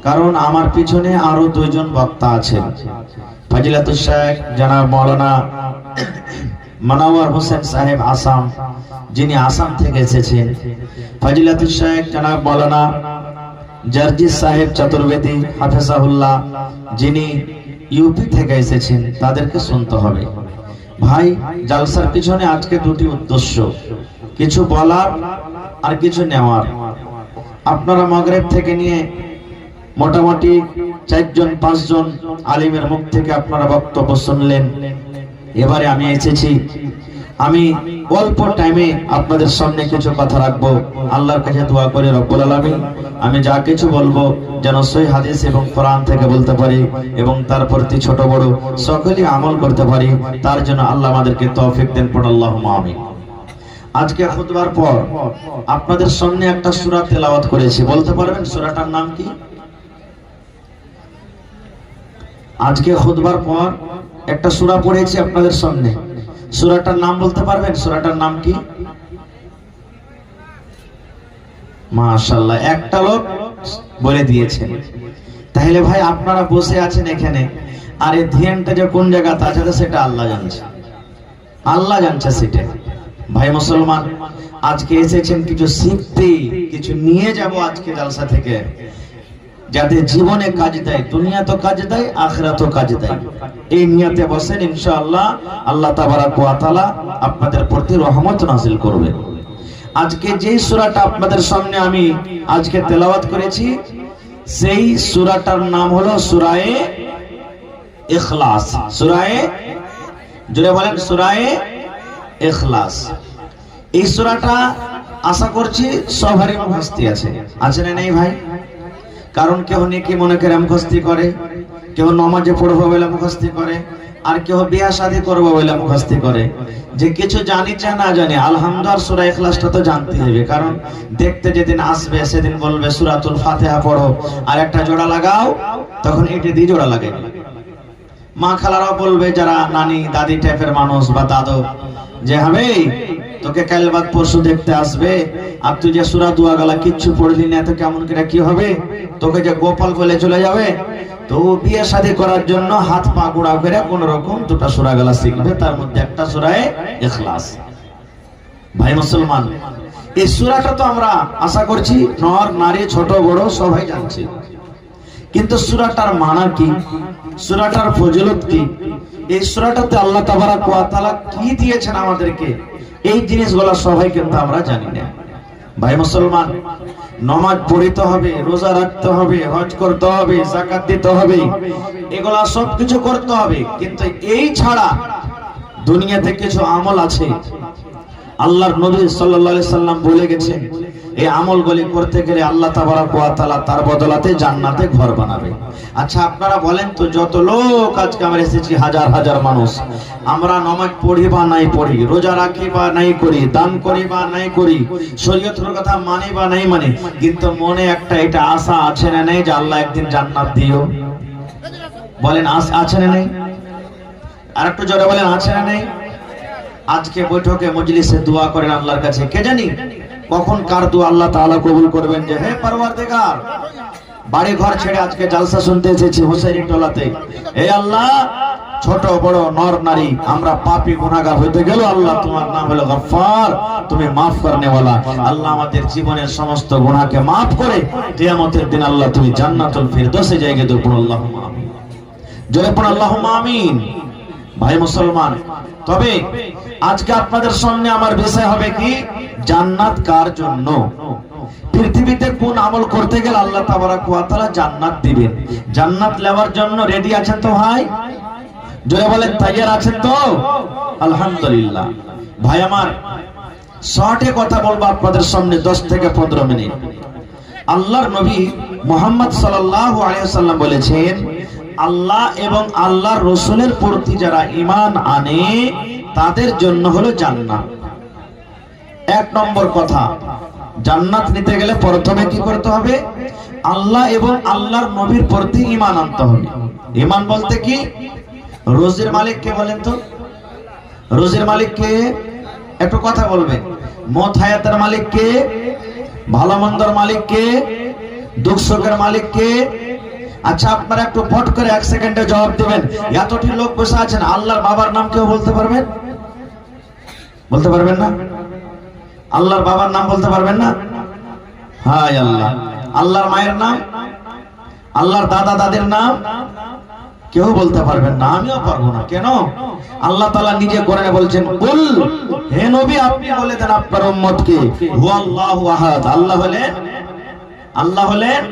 কারণ আমার পিছনে আরো দুইজন বক্তা আছেন। ফজিলাতুল শেখ জনাব মাওলানা মনোয়ার হোসেন সাহেব আসাম, যিনি আসাম থেকে এসেছেন। ফজিলাতুল শেখ জনাব মাওলানা জার্জিস সাহেব চতুর্বেদী হাফেজাহুল্লাহ, যিনি ইউপি থেকে এসেছেন। তাদেরকে শুনতে হবে। ভাই, জালসার পিছনে আজকে দুটি উদ্দেশ্য, কিছু বলার আর কিছু নেওয়ার। আপনারা মাগরিব থেকে নিয়ে মোটামুটি 4-5 জন আলিমের মুখ থেকে আপনারা বক্তব্য শুনলেন। এবারে আমি এসেছি, আমি অল্প টাইমে আপনাদের সামনে কিছু কথা রাখবো। আল্লাহর কাছে দোয়া করে রব্বুল আলামিন আমি যা কিছু বলবো যেন সহিহ হাদিস এবং কোরআন থেকে বলতে পারি এবং তার প্রতি ছোট বড় সকলেই আমল করতে পারি, তার জন্য আল্লাহ আমাদেরকে তৌফিক দেন। পড় আল্লাহুম্মা আমিন। আজকে খুতবার পর আপনাদের সামনে একটা সূরা তেলাওয়াত করেছি, বলতে পারবেন সূরাটার নাম কি? আজকে খুতবার পর একটা সূরা পড়েছি আপনাদের সামনে, সূরাটার নাম বলতে পারবেন? সূরাটার নাম কি? মাশাআল্লাহ, একটা লোক বলে দিয়েছেন। তাহলে ভাই আপনারা বসে আছেন এখানে, আর এই ধ্যানটা যে কোন জায়গাতে আছে সেটা আল্লাহ জানছে, আল্লাহ জানছে সেটা। ভাই মুসলমান, আজকে এসেছেন কিছু শিখতে, কিছু নিয়ে যাব আজকে জালসা থেকে, যাতে জীবনে কাজ দেয়, দুনিয়া তো কাজ দেয়, আখিরাতও কাজ দেয়। এই নিয়তে বসেন, ইনশাআল্লাহ আল্লাহ তাবারাক ওয়া তাআলা আপনাদের প্রতি রহমত নাযিল করবে। আজকে যে সূরাটা আপনাদের সামনে আমি আজকে তেলাওয়াত করেছি, সেই সূরাটার নাম হলো সূরায়ে ইখলাস। সূরায়ে, জোরে বলেন, সূরায়ে ইখলাস। এই সূরাটা আশা করছি সবারই মুখস্থ আছে, আছে না নেই ভাই? কারণ কেউ নেকি মনে করে মুখস্থি করে, কেউ নামাজে পড়বো বলে মুখস্থি করে, আর কেউ বিয়ে শাদী করবো বলে মুখস্থি করে। যে কিছু জানি চায় না জানি, আলহামদুলিল্লাহ সূরা ইখলাসটা তো জানতে হবে। কারণ দেখতে যেদিন আসবে সেদিন বলবে সূরাতুল ফাতিহা পড়ো, আর একটা জোড়া লাগাও, তখন এটি দিয়ে জোড়া লাগাই। মা খালারাও বলবে, যারা নানি দাদি টাইপের মানুষ বা দাদু, যে হবে তোকে কাল বাদ পরশু দেখতে আসবে, আর তুই যে সূরা দুয়া গলা কিচ্ছু পড়লি না, তো কেমন করে কি হবে? তোকে যে গোপাল বলে চলে যাবে। তো বিয়ে শাদী করার জন্য হাত পা গুঁড়া করে কোন রকম দুটো সূরা গলা শিখবে, তার মধ্যে একটা সূরায়ে ইখলাস। ভাই মুসলমান, এই সূরাটা তো আমরা আশা করছি নর নারী ছোট বড় সবাই জানছে, কিন্তু সূরাটার মানা কি, সূরাটার ফজিলত কি, এই সূরাটাতে আল্লাহ তাবারাক ওয়া তাআলা কি দিয়েছেন আমাদেরকে, এই জিনিসগুলো সবাই কিন্তু আমরা জানি না। ভাই মুসলমান, নামাজ পড়তে হবে, রোজা রাখতে হবে, হজ করতে হবে, যাকাত দিতে হবে, এগুলা সবকিছু করতে হবে, কিন্তু এই ছাড়া দুনিয়াতে কিছু আমল আছে আল্লাহর নবী সাল্লাল্লাহু আলাইহি সাল্লাম বলে গেছেন, এই আমলগুলি করতে গেলে আল্লাহ তাবারাক ওয়া তাআলা তার বদলাতে জান্নাতে ঘর বানাবে। আচ্ছা আপনারা বলেন তো, যত লোক আজকে আমরা এসেছি, হাজার হাজার মানুষ, আমরা নামাজ পড়ি বা নাই পড়ি, রোজা রাখি বা নাই করি, দান করি বা নাই করি, শরীয়তের কথা মানি বা নাই মানি, কিন্তু মনে একটা এটা আশা আছে না নেই যে আল্লাহ একদিন জান্নাত দিও? বলেন আছে না নেই? আর একটু জোরে বলেন, আছে না নেই? আজকে বৈঠকে মজলিসে দোয়া করেন আল্লাহর কাছে, কে জানি কখন কার দোয়া আল্লাহ তাআলা কবুল করবেন। যে হে পরওয়ারদিগার, বাড়ি ঘর ছেড়ে আজকে জালসা শুনতে এসেছি হুসাইনি টোলাতে, হে আল্লাহ ছোট বড় নর নারী আমরা পাপী গুনাহগার হইতে গেল, আল্লাহ তোমার নাম হলো গফফার, তুমি maaf করনে ওয়ালা। আল্লাহ আমাদের জীবনের সমস্ত গুনাহকে maaf করে কিয়ামতের দিন আল্লাহ তুমি জান্নাতুল ফিরদৌসে জায়গা দাও। আল্লাহুম্মা আমিন, জোরে পড়ো আল্লাহুম্মা আমিন। ভাই মুসলমান, তবে আজকে আপনাদের সামনে আমার বিষয় হবে কি, জান্নাত কার জন্য, পৃথিবীতে কোন আমল করতে গেলে আল্লাহ তাবারাক ওয়া তাআলা জান্নাত দিবেন। জান্নাত নেওয়ার জন্য রেডি আছেন তো ভাই? জোরে বলেন, তৈয়ার আছেন তো? আলহামদুলিল্লাহ। ভাই আমার, শর্টে কথা বলবো আপনাদের সামনে 10 থেকে 15 মিনিট। আল্লাহর নবী মুহাম্মদ সাল্লাল্লাহু আলাইহি ওয়াসাল্লাম বলেছেন, আল্লাহ এবং আল্লাহর রাসূলের প্রতি যারা ঈমান আনে তাদের জন্য হলো জান্নাত। এক নম্বর কথা, জান্নাত নিতে গেলে প্রথমে কি করতে হবে? আল্লাহ এবং আল্লাহর নবীর প্রতি ঈমান আনতে হবে। ঈমান বলতে কি? রোজির মালিক কে বলেন তো? রোজির মালিক কে? একটু কথা বলবেন। মত হায়াতের মালিক কে? ভালো মন্দর মালিক কে? দুঃখ সুখের মালিক কে? আচ্ছা আপনারা একটু ফট করে 1 সেকেন্ডে জবাব দিবেন। এতটি লোক বসে আছেন, আল্লাহর বাবার নাম কেউ বলতে পারবেন? বলতে পারবেন না? আল্লাহর বাবার নাম বলতে পারবেন না? হায় আল্লাহ। আল্লাহর মায়ের নাম, আল্লাহর দাদা দাদির নাম কেউ বলতে পারবেন না, আমিও পারবো না। কেন? আল্লাহ তাআলা নিজে কোরআনে বলছেন, কুল, হে নবী আপনি বলে দেন আপনার উম্মতকে, হুয়াল্লাহু আহাদ, আল্লাহ হলেন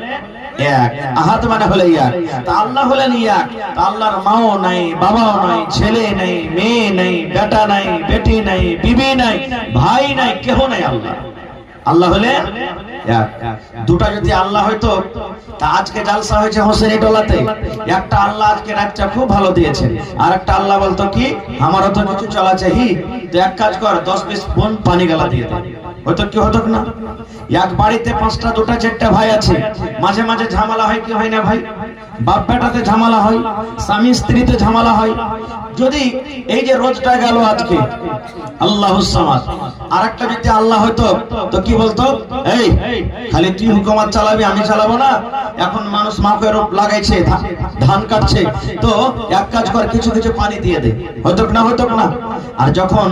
এক। আহাদ মানে হলো এক। তা আল্লাহ হলেন এক। তা আল্লাহর মাও নাই, বাবাও নাই, ছেলে নাই, মেয়ে নাই, বেটা নাই, বেটি নাই, বিবি নাই, ভাই নাই, কেউ নাই। আল্লাহ হলেন এক। দুটা যদি আল্লাহ হয়তো, তা আজকে জালসা হয়েছে হোসেনি টোলাতে, একটা আল্লাহ আজকে রাতটা খুব ভালো দিয়েছে, আর একটা আল্লাহ বলতো কি, আমারও তো কিছু চলা চাই, তো এক কাজ কর 10-20 বোন পানি গালা দিয়ে দে। হয়তো কি হতো না? এক বাড়িতে 5টা 2টা 4টা ভাই আছে, মাঝে মাঝে ঝামেলা হয় কি হয় না ভাই? বাপ বেটাতে ঝামেলা হয়, স্বামী স্ত্রীতে ঝামেলা হয়। যদি এই যে রোজটা গেল আজকে আল্লাহুস সামাদ, আর একটা যদি আল্লাহ হয়তো, তো কি বলতো, এই খালি তুই হুকুমত চালাবি, আমি চালাবো না। এখন মানুষ মাপের রূপ লাগাইছে, ধান কাটছে, তো এক কাজ কর কিছু কিছু পানি দিয়ে দে। হয়তো না? আর যখন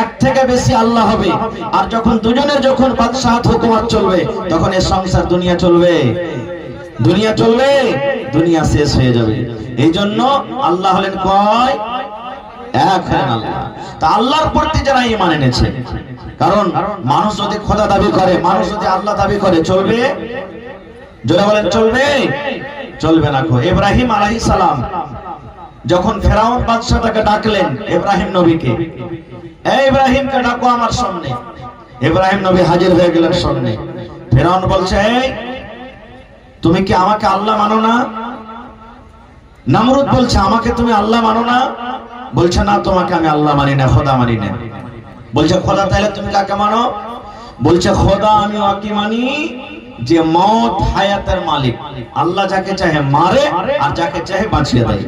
এক থেকে বেশি আল্লাহ হবে, আর যখন দুজনের যখন বাদশাহত হুকুমত চলবে, তখন এই সংসার দুনিয়া চলবে, দুনিয়া শেষ হয়ে যাবে। এই জন্য আল্লাহ হলেন কয়? এক হলেন আল্লাহ। তা আল্লাহর প্রতি যারা ঈমান এনেছে, কারণ মানুষ যদি খোদা দাবি করে, মানুষ যদি আল্লাহ দাবি করে, চলবে? জোরে বলেন চলবে না। ইব্রাহিম আলাইহিস সালাম যখন ফেরাউন বাদশা তাকে ডাকলেন, ইব্রাহিম নবীকে, এই ইব্রাহিমকে ডাকো আমার সামনে। ইব্রাহিম নবী হাজির হয়ে গেলেন সামনে। ফেরাউন বলছে, এই তুমি কি আমাকে আল্লাহ মানো না? নমরুদ বলছে, আমাকে তুমি আল্লাহ মানো না? বলছে, না, তোমাকে আমি আল্লাহ মানি না, খোদা মানি না। বলছে, খোদা তাহলে তুমি কাকে মানো? বলছে, খোদা আমি ওকে মানি যে মওত হায়াতের মালিক, আল্লাহ যাকে চাহে মারে আর যাকে চাহে বাঁচিয়ে দেয়।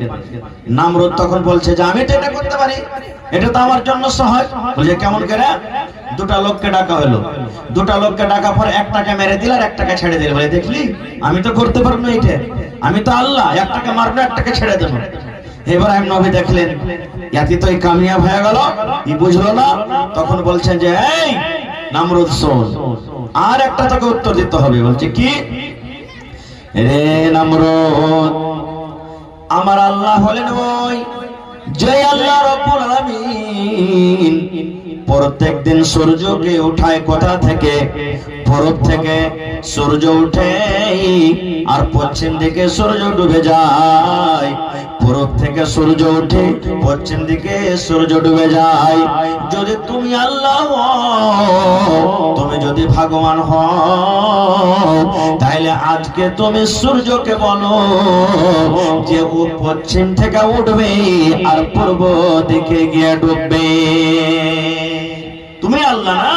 নমরুদ তখন বলছে যে আমি তো এটা করতে পারি, এটা তো আমার জন্য সহজ। বলছে, কেমন করে? 2টা লোককে ডাকা হলো, 2টা লোককে ডাকা পর একটাকে মেরে দিল আর একটাকে ছেড়ে দিল। বলে, দেখলি আমি তো করতে পারবো না, এটা আমি তো আল্লাহ, একটাকে মারবো একটাকে ছেড়ে দেবো। ইব্রাহিম নবী দেখলেন ইয়াতি তো কামিয়াব হয়ে গেল, ই বুঝলো না। তখন বলছেন যে, এই নমরুদ শোন, আর একটা তোকে উত্তর দিতে হবে। বলছে, কি রে নমরুদ? আমার আল্লাহ হলেন ওই যে আল্লাহ রব্বুল আলামিন প্রত্যেক দিন সূর্যকে উঠায় কোথা থেকে? পূরব থেকে সূর্য উঠে আর পশ্চিম দিকে সূর্য ডুবে যায়। পূরব থেকে সূর্য উঠে পশ্চিম দিকে সূর্য ডুবে যায়। যদি তুমি আল্লাহ হও, তুমি যদি ভগবান হও, তাহলে আজকে তুমি সূর্যকে বলো যে ও পশ্চিম থেকে উঠবে আর পূর্ব দিকে গিয়ে ডুববে। তুমি আল্লাহ না,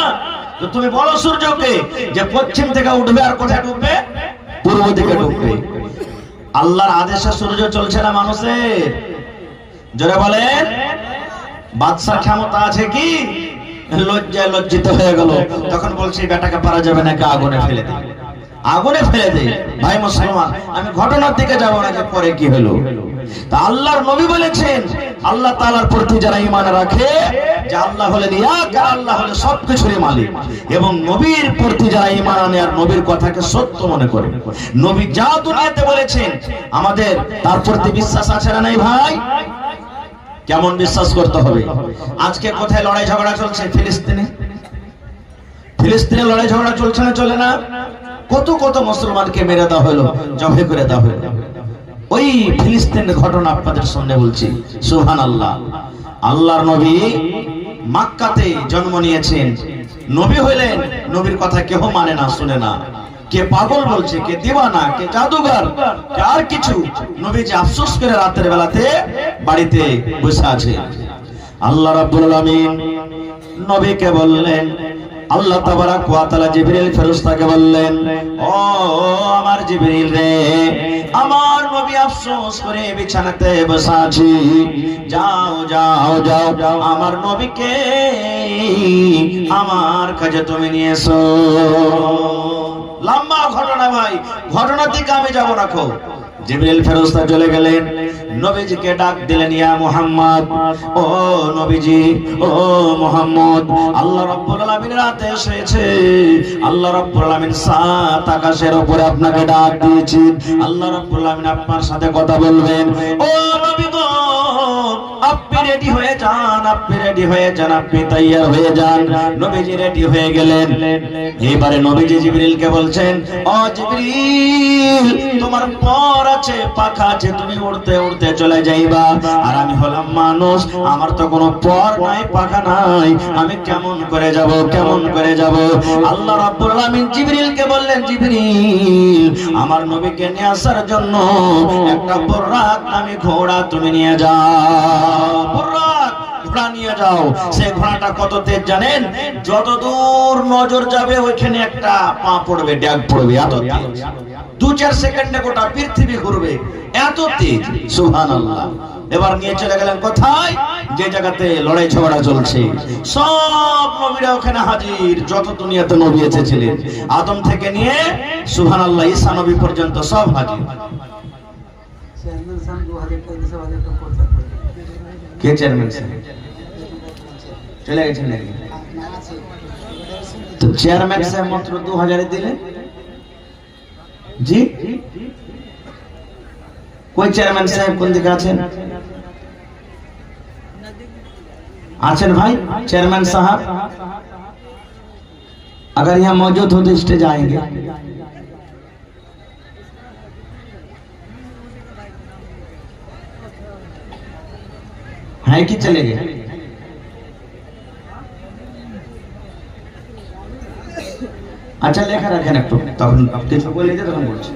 তো তুমি বলো সূর্যকে যে পশ্চিম থেকে উঠবে আর কোথায় ডুববে? পূর্ব দিকে ডুববে। আল্লাহর আদেশে সূর্য চলছে না মানুষের। জোরে বলেন, বাদশার ক্ষমতা আছে কি? লজ্জায় লজ্জিত হয়ে গেল। তখন বলছি, বেটাকে পারা যাবে নাকি, আগুনে ফেলে দে, আগুনে ফেলে দে। ভাই মুসলমান, আমি ঘটনার দিকে যাব না যে পরে কি হলো। তা আল্লাহর নবী বলেছেন, আল্লাহ তাআলার প্রতি যারা ঈমান রাখে যে আল্লাহ হলেন এক, আর আল্লাহ হলেন সবকিছুর মালিক, এবং নবীর প্রতি যারা ঈমান আনে আর নবীর কথাকে সত্য মনে করে, নবী যা দুনিয়াতে বলেছেন আমাদের তার প্রতি বিশ্বাস আছে না নাই ভাই? কেমন বিশ্বাস করতে হবে? আজকে কোথায় লড়াই ঝগড়া চলছে? ফিলিস্তিনে লড়াই ঝগড়া চলছে না, চলে না? কত কত মুসলমানকে মেরে দেওয়া হলো, জবে করে দেওয়া হলো। ওই ফিলিস্তিনের ঘটনা আপনাদের সামনে বলছি। সুবহানাল্লাহ। আল্লাহর নবী মক্কাতে জন্ম নিয়েছেন, নবী হইলেন, নবীর কথা কেউ মানে না, শুনে না। কে পাগল বলছে, কে দিওয়ানা, কে জাদুঘর, কে আর কিছু। নবী যে আফসোস করে রাতের বেলাতে বাড়িতে বসে আছে। আল্লাহ রাব্বুল আলামিন নবীকে বললেন, আল্লাহ তাবারাক ওয়া তাআলা জিবরিল ফেরেশতাকে বললেন, ও আমার জিবরিল রে, আমার নবী আফসোস করে বিছানাতে বসে আছে, যাও যাও যাও আমার নবীকে আমার কাছে তুমি নিয়ে এসো। লম্বা ঘটনা ভাই, ঘটনার দিকে আমি যাব না। খো জিবরিল ফেরেশতা চলে গেলেন, নবীজিকে ডাক দিলেন, ইয়া মুহাম্মদ, ও নবীজি, ও মুহাম্মদ, আল্লাহ রাব্বুল আলামিন রাতে এসেছে, আল্লাহ রাব্বুল আলামিন সাত আকাশের উপরে আপনাকে ডাক দিয়েছেন, আল্লাহ রাব্বুল আলামিন আপনার সাথে কথা বলবেন। ও নবী গো, আপনি রেডি হয়ে যান, আপনি রেডি হয়ে যান, আপনি তৈয়ার হয়ে যান। নবীজি রেডি হয়ে গেলেন। এবারে নবীজি জিবরিলকে বলছেন, ও জিবরিল, তোমার পর আছে, পাখা আছে, তুমি উড়তে উড়তে চলে যাইবা, আর আমি হলাম মানুষ, আমার তো কোনো পর নাই, পাখা নাই, আমি কেমন করে যাব, কেমন করে যাব? আল্লাহ রাব্বুল আলামিন জিবরিলকে বললেন, জিবরিল, আমার নবীকে নিয়ে আসার জন্য একটা বুররাক নামী ঘোড়া তুমি নিয়ে যাও, বুররাক ঘোড়া নিয়ে যাও। সেই ঘোড়াটা কত তেজ জানেন? যত দূর নজর যাবে ওইখানে একটা পা পড়বে, ড্যাগ পড়বে, এত তেজ। 2-4 সেকেন্ডে গোটা পৃথিবী ঘুরবে, এত তেজ। সুবহানাল্লাহ। এবার নিয়ে চলে গেলেন কোথায়? যে জায়গাতে লড়াই ঝগড়া চলছে। সব নবীরা ওখানে হাজির, যত দুনিয়াতে নবী এসেছিলেন, আদম থেকে নিয়ে সুবহানাল্লাহ ঈসা নবী পর্যন্ত সব হাজির। কে চেয়ারম্যান সাহেব চলে গেছেন নাকি? তো চেয়ারম্যান সাহেব মাত্র 2000 দিলে জি? कोई चेयरमैन साहब कौन दिखा आছেন भाई? चेयरमैन साहब अगर यहाँ मौजूद हो तो स्टेज आएंगे। है कि चले गए? अच्छा लेखा रखें একটু, তখন কিছু বলে দিতে তখন বলছি।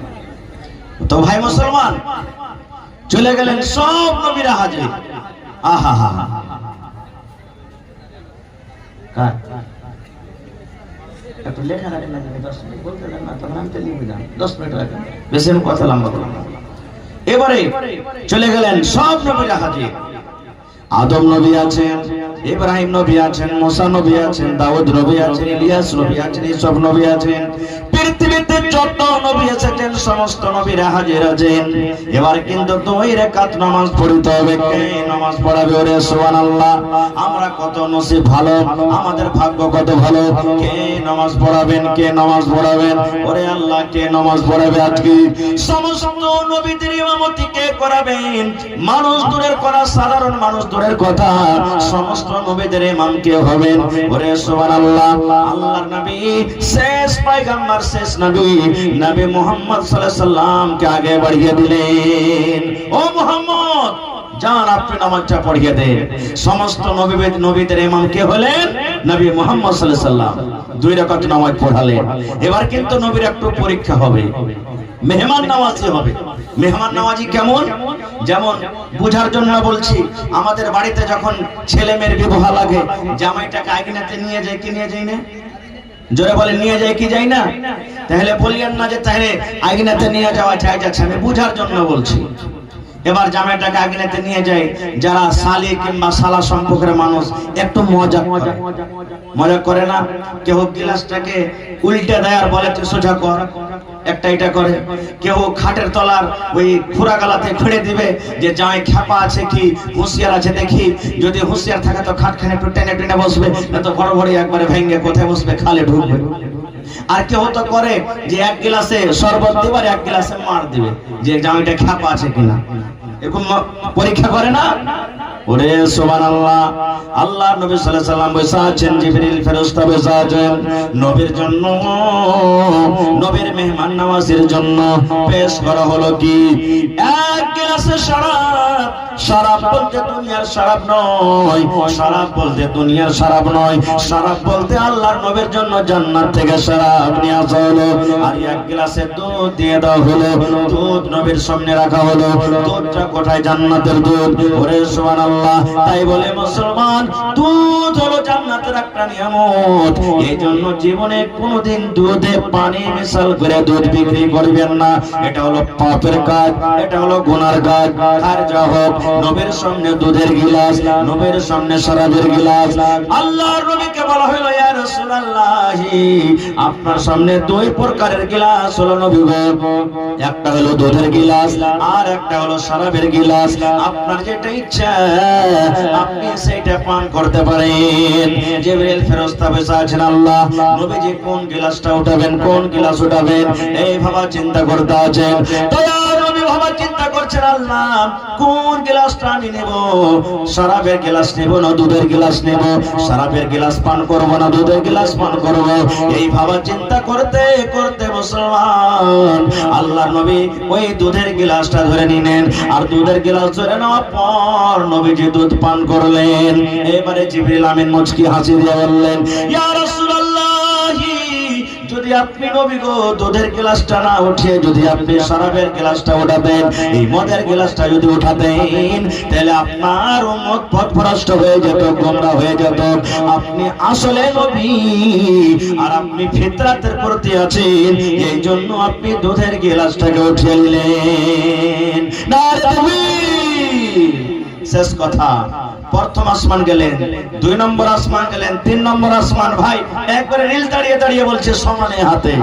তো ভাই মুসলমান, চলে গেলেন সব নবীরা হাজির। আহা হা হা, কার একটু লেখা রাখেন না, 10 মিনিট বলতে দেন না, তখন আমি তো লিখে যান, 10 মিনিট রাখেন, বেশি আমি কথা লম্বা করব না। এবারে চলে গেলেন সব নবীরা হাজির। আদম নবী আছেন, ইব্রাহিম নবী আছেন, মুসা নবী আছেন, দাউদ নবী আছেন, ইলিয়াস নবী আছেন, সব নবী আছেন। পৃথিবীতে যত নবী এসেছেন সমস্ত নবীরা হাজির আছেন। এবার কিন্তু 2 রাকাত নামাজ পড়তে হবে। কে নামাজ পড়াবে? ওরে সুবহানাল্লাহ, আমরা কত নসিব ভালো, আমাদের ভাগ্য কত ভালো। কে নামাজ পড়াবেন? কে নামাজ পড়াবেন? ওরে আল্লাহ, কে নামাজ পড়াবে আজকে? সমস্ত নবীদের ইমামতি কে করাবেন? মানুষ দূরের কথা, সাধারণ মানুষ দূরের কথা, সমস্ত নবীদের ইমাম কে হবেন? ওরে সুবহানাল্লাহ, আল্লাহর নবী শেষ পয়গম্বর, শেষ নবী, নবী মুহাম্মদ সাল্লাল্লাহু আলাইহি সাল্লাম কে আগে বাড়িয়ে দিলেন। ও মুহাম্মদ, যান আপনি নামাজটা পড়িয়ে দেন। সমস্ত নবীদের ইমাম কে হলেন? নবী মুহাম্মদ সাল্লাল্লাহু আলাইহি সাল্লাম 2 রাকাত নামাজ পড়ালেন। এবার কিন্তু নবীর একটু পরীক্ষা হবে, মেহমান নামাজি হবে। মেহমান নামাজি কেমন? যেমন বুঝার জন্য বলছি, আমাদের বাড়িতে যখন ছেলে মেয়ের বিবাহ লাগে, জামাইটাকে আইনাতে নিয়ে যায় কি নিয়ে যায় না? জোরে বলে, নিয়ে যায় কি যায় না? তাহলে বলিয়েন না যে তাহলে আইনাতে নিয়ে যাওয়া যাচ্ছে, আমি বুঝার জন্য বলছি। এবার জামাইটাকে আইনাতে নিয়ে যায়, যারা শালি কিংবা শালা সম্পর্কের মানুষ একটু মজা করে না? কেউ গিলাসটাকে উল্টে দেয় আর বলে তুই সোজা কর, একটা এটা করে। কেউ খাটের তলার ওই খুরা গালাতে খুঁড়ে দিবে যে জামাই খ্যাপা আছে কি হুঁশিয়ার আছে দেখি, যদি হুঁশিয়ার থাকে তো খাটখানে একটু টেনে টেনে বসবে, না তো বড় বড় একবারে ভেঙে কোথায় বসবে, খালে ঢুকবে। আর কেউ তো করে যে 1 গ্লাসে শরবত দিবে আর 1 গ্লাসে মার দিবে, যে জামাইটা খ্যাপা আছে কিনা, এরকম পরীক্ষা করে না? ওরে সুবহানাল্লাহ, আল্লাহর নবী সাল্লাল্লাহু আলাইহি সাল্লাম বসে আছেন, জিবরিল ফেরেশতা বসে আছেন। নবীর জন্য, নবীর মেহমান নওয়াজির জন্য পেশ করা হলো কি? 1 গ্লাসে শরাব। শরাব বলতে দুনিয়ার শরাব নয়, শরাব বলতে দুনিয়ার শরাব নয়, শরাব বলতে আল্লাহর নবীর জন্য জান্নাত থেকে শরাব নিয়ে আসা হলো। আর 1 গ্লাসে দুধ দিয়ে দেওয়া হলো, দুধ নবীর সামনে রাখা হলো। দুধটা কোথায়? জান্নাতের দুধ। ওরে সুবহানাল্লাহ, সুবহানাল্লাহ। তাই বলে মুসলমান, দুধ হলো জান্নাতের একটা নিয়ামত। এই জন্য জীবনে কোনোদিন দুধে পানি মিশাল করে দুধ বিক্রি করবেন না। এটা হলো পাপের কাজ, এটা হলো গুনার কাজ। আর যা হোক, নবীর সামনে দুধের গিলাস, নবীর সামনে শরাবের গিলাস। আল্লাহর নবীকে বলা হলো, ইয়া রাসূলুল্লাহ, আপনার সামনে দুই প্রকারের গিলাস হলো নবী গো। একটা হলো দুধের গিলাস, আর একটা হলো শরাবের গিলাস। আপনার যেটা ইচ্ছা আপনি সেটা পান করতে পারেন। জিবরিল ফেরেশতা বসে আছেন, আল্লাহ নবীজি কোন গিলাসটা উঠাবেন, কোন গিলাস উঠাবেন, এই ভাবা চিন্তা করতে আছেন। দয়ার নবী ভাবা চিন্তা করছেন, আল্লাহ কোন গিলাসটা আমি নেব, শরাবের গিলাস নেব না দুধের গিলাস নেব, শরাবের গিলাস পান করব না দুধের গিলাস পান করব। এই ভাবা চিন্তা করতে করতে মুসলমান, আল্লাহর নবী ওই দুধের গিলাসটা ধরে নিলেন, আর দুধের গিলাস ধরে নেওয়ার পর নবীজি দুধ পান করলেন। এবারে জিবরিল আমিন মুচকি হাসি দিয়ে বললেন, ইয়া রাসূলুল্লাহ, যদি আপনি নবী গো দুধের গ্লাসটা না উঠিয়ে যদি আপনি শরাবের গ্লাসটা উঠাতেন, এই মদের গ্লাসটা যদি উঠাতেন, তাহলে আপনার উম্মত পথভ্রষ্ট হয়ে যেত, গোমরা হয়ে যেত। আপনি আসলে নবী, আর আপনি ফিতরাতের প্রতি আছেন, এই জন্য আপনি দুধের গ্লাসটাকে উঠিয়ে নিলেন। শেষ কথা, প্রথম আসমান গেলেন, 2 নম্বর আসমান গেলেন, 3 নম্বর আসমান। ভাই একবারে রিল দাঁড়িয়ে দাঁড়িয়ে বলছে সমানে হাতে,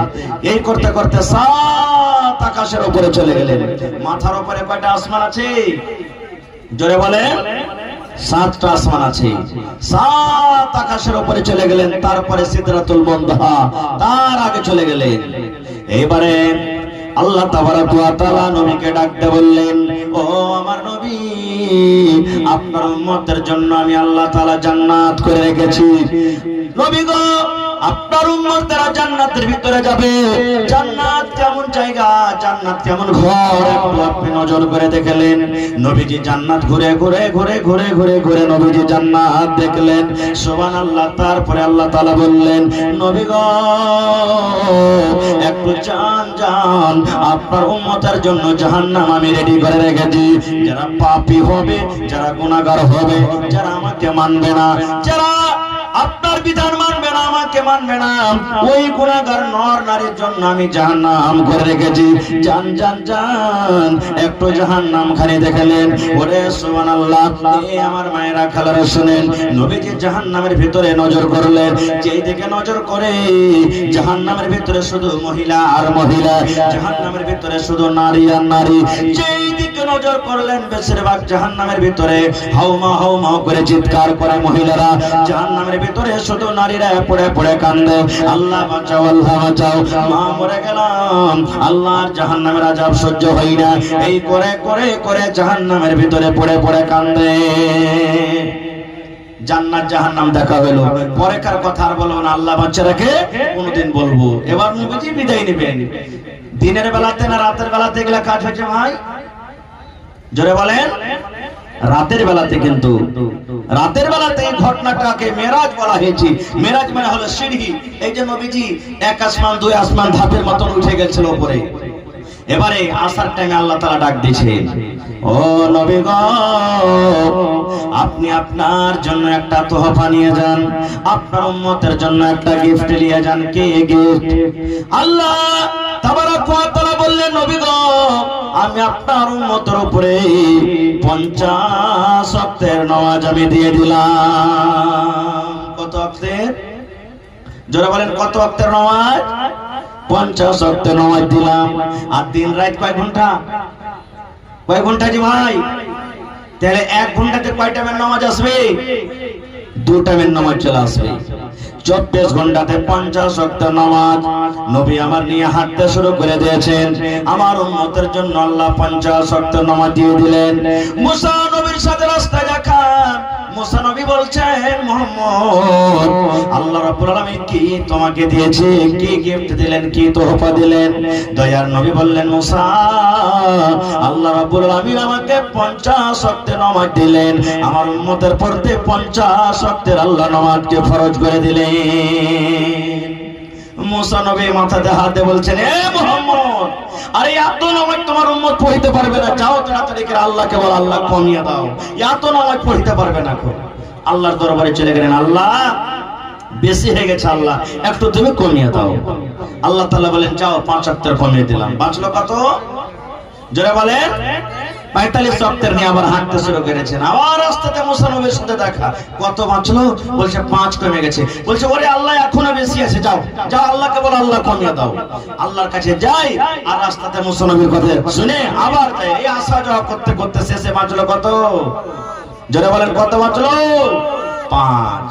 এই করতে করতে 7 আকাশের উপরে চলে গেলেন। মাথার উপরে কয়টা আসমান আছে? জোরে বলেন। 7টা আসমান আছে। 7 আকাশের উপরে চলে গেলেন। তারপরে সিদরাতুল মুনতাহা, তার আগে চলে গেলেন। এইবারে আল্লাহ তাবারাক ওয়া তাআলা নবীকে ডাকতে বললেন, ও আমার নবী, আপনার উম্মতের জন্য আমি আল্লাহ তাআলা জান্নাত করে রেখেছি। নবী গো, আপনার উম্মত যারা জান্নাতের ভিতরে যাবে, জান্নাত কেমন জায়গা, জান্নাত কেমন ঘর, একটু আপনি নজর করে দেখলেন। নবীজি জান্নাত ঘুরে ঘুরে ঘুরে ঘুরে ঘুরে ঘুরে নবীজি জান্নাত দেখলেন। সুবহানাল্লাহ। তারপরে আল্লাহ তাআলা বললেন, নবী গো, একটু যান যান, আপনার উম্মতের জন্য জাহান্নাম আমি রেডি করে রেখেছি। যারা পাপী হবে, যারা গুনাহগার হবে, যারা আমাকে মানবে না, যারা আপনার বিধান মানবে না, আমাকে মানবে না, ওই গুনাহগার নর নারীর জন্য আমি জাহান্নাম করে রেখেছি। জান জান জান, একটু জাহান্নাম খানি দেখলেন। ওরে সুবহানাল্লাহ। এই আমার মায়েরা খালারা শুনেন, নবীজি জাহান্নামের ভিতরে নজর করলেন। যেই দিকে নজর করে জাহান্নামের ভিতরে শুধু মহিলা আর মহিলা, জাহান্নামের ভিতরে শুধু নারী আর নারী। যেই দিকে নজর করলেন বেশিরভাগ জাহান্নামের ভিতরে হাউমা হাউমা করে চিৎকার করে মহিলারা, জাহান্নামের ভিতরে শুধু নারীরা পড়ে পড়ে কান্দে, আল্লাহ বাঁচাও, আল্লাহ বাঁচাও, মা মরে গেলাম, আল্লাহর জাহান্নামের আযাব সহ্য হয় না। এই করে করে করে জাহান্নামের ভিতরে পড়ে পড়ে কান্দে। জান্নাত জাহান্নাম দেখা হলো, পরেকার কথা আর বলবো না, আল্লাহ বাঁচা রাখে কোনদিন বলবো। এবার নবীজি বিদায় নেবেন। দিনের বেলাতে না রাতের বেলাতে এগুলা কাজ হচ্ছে ভাই? জোরে বলেন। রাতের বেলাতে, কিন্তু রাতের বেলাতে এই ঘটনাটাকে মেরাজ বলা হয়েছে। মেরাজ মানে হলো সিঁড়ি। এই যে নবীজি 1 আসমান 2 আসমান ধাপের মতন উঠে গেছিল উপরে। এবারে আসার টাইমে আল্লাহ তাআলা ডাক দিয়েছেন, ও নবী গো, আপনি আপনার জন্য একটা তোহফা নিয়ে যান, আপনার উম্মতের জন্য একটা গিফট নিয়ে যান। কে গিফট? আল্লাহ তাবারাক ওয়া তাআলা বললেন, নবী গো, আমি আপনার উম্মতের উপরে 50 ওয়াক্তের নামাজ আমি দিয়ে দিলাম। কত ওয়াক্তের? জোরে বলেন, কত ওয়াক্তের নামাজ? 50 ওয়াক্তের নামাজ দিলাম। আর দিন রাত কয় ঘন্টা? কয় ঘন্টা জি ভাই? তাহলে 1 ঘন্টাতে কয় টাইমের নামাজ আসবে? 2 টাইমের নামাজ চলে আসবে। 24 ঘন্টাতে 50 ওয়াক্তের নামাজ নবী আমার নিয়ে হাঁটতে শুরু করে দিয়েছেন। আমার উম্মতের জন্য আল্লাহ 50 ওয়াক্তের নামাজ দিয়ে দিলেন। মুসা নবীর সাথে রাস্তায় দেখা, মুসা নবী বলছেন, মুহাম্মদ, আল্লাহ রাব্বুল আলামিন কি তোমাকে দিয়েছে, কি গিফট দিলেন, কি তোহফা দিলেন? দয়ার নবী বললেন, মুসা, আল্লাহ রাব্বুল আলামিন আমাকে 50 ওয়াক্তের নামাজ দিলেন, আমার উম্মতের পড়তে 50 ওয়াক্তের আল্লাহ নামাজকে ফরজ করে দিলেন। মুসা নবী মাথাতে হাত দিয়ে বলছেন, এ মুহাম্মদ, আরে এত নামাজ তোমার উম্মত পড়তে পারবে না, যাও তাড়াতাড়ি করে আল্লাহকে বল আল্লাহ কমিয়ে দাও, এত নামাজ পড়তে পারবে না। আল্লাহর দরবারে চলে গেলেন, আল্লাহ বেশি হয়ে গেছে, আল্লাহ একটু তুমি কমিয়ে দাও। আল্লাহ তাআলা বলেন, যাও 5 ওয়াক্তের কমিয়ে দিলাম। বাঁচলো কত? জোরে বলেন। 45 ওয়াক্তের নিয়ে আবার হাঁটতে শুরু করেছেন। আবার রাস্তাতে মুসা নবীর সাথে দেখা, কত বাঁচলো? বলছে 5 কমে গেছে। বলছে, ওরে আল্লাহ এখনো বেশি আছে, যাও যাও আল্লাহকে বলো আল্লাহ কমিয়ে দাও। আল্লাহর কাছে যাই আর রাস্তাতে মুসা নবীর কথা শুনে আবার যাই। এই আসা যাওয়া করতে করতে শেষে বাঁচলো কত? জোরে বলেন, কত বাঁচলো? 5।